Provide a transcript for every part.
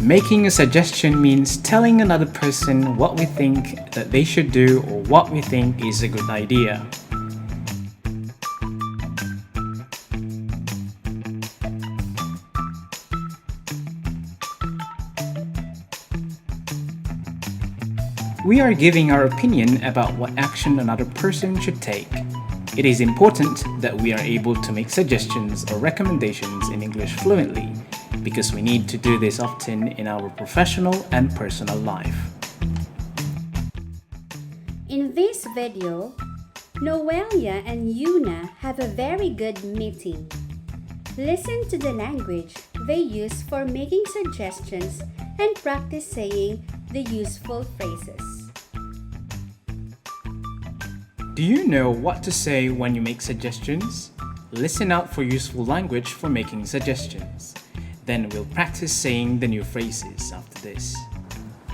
Making a suggestion means telling another person what we think that they should do or what we think is a good idea. We are giving our opinion about what action another person should take. It is important that we are able to make suggestions or recommendations in English fluently, because we need to do this often in our professional and personal life. In this video, Noelia and Yuna have a very good meeting. Listen to the language they use for making suggestions and practice saying the useful phrases. Do you know what to say when you make suggestions? Listen out for useful language for making suggestions. Then we'll practice saying the new phrases after this.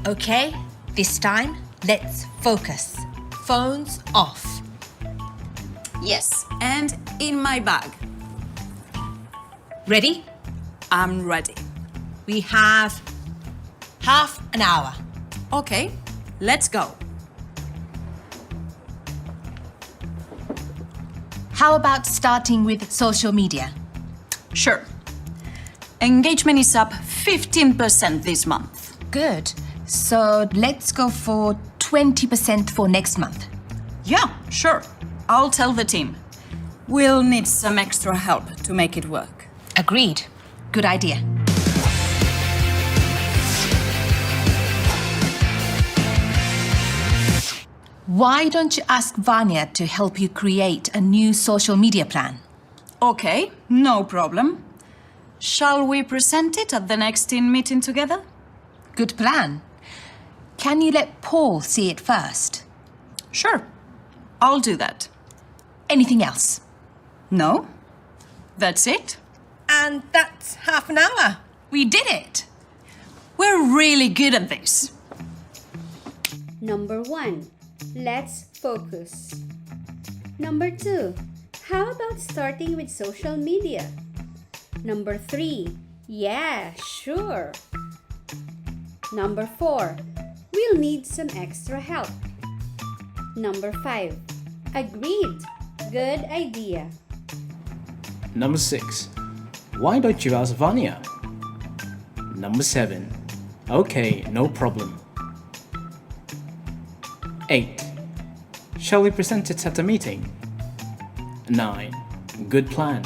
Okay, this time, let's focus. Phones off. Yes, and in my bag. Ready? I'm ready. We have half an hour. Okay, let's go. How about starting with social media? Sure. Engagement is up 15% this month. Good. So let's go for 20% for next month. Yeah, sure. I'll tell the team. We'll need some extra help to make it work. Agreed. Good idea. Why don't you ask Vanya to help you create a new social media plan? Okay, no problem. Shall we present it at the next team meeting together? Good plan. Can you let Paul see it first? Sure. I'll do that. Anything else? No? That's it? And that's half an hour. We did it. We're really good at this. Number 1. Let's focus. Number 2. How about starting with social media? Number 3. Yeah, sure. Number 4. We'll need some extra help. Number 5. Agreed. Good idea. Number 6. Why don't you ask Vanya? Number 7. Okay, no problem. 8. Shall we present it at a meeting? 9. Good plan.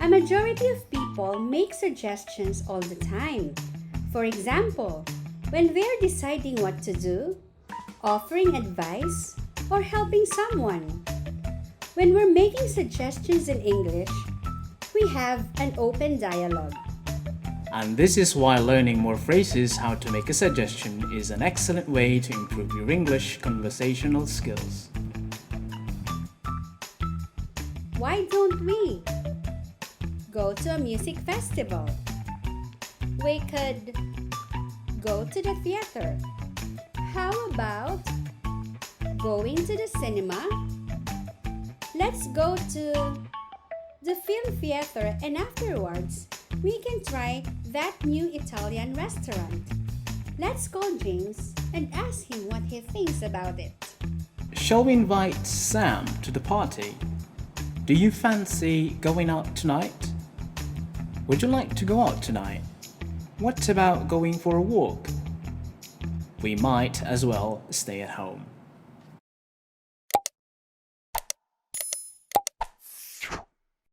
A majority of people make suggestions all the time. For example, when they're deciding what to do, offering advice, or helping someone. When we're making suggestions in English, we have an open dialogue. And this is why learning more phrases how to make a suggestion is an excellent way to improve your English conversational skills. Why don't we go to a music festival? We could go to the theater. How about going to the cinema? Let's go to the film theater and afterwards, we can try that new Italian restaurant. Let's call James and ask him what he thinks about it. Shall we invite Sam to the party? Do you fancy going out tonight? Would you like to go out tonight? What about going for a walk? We might as well stay at home.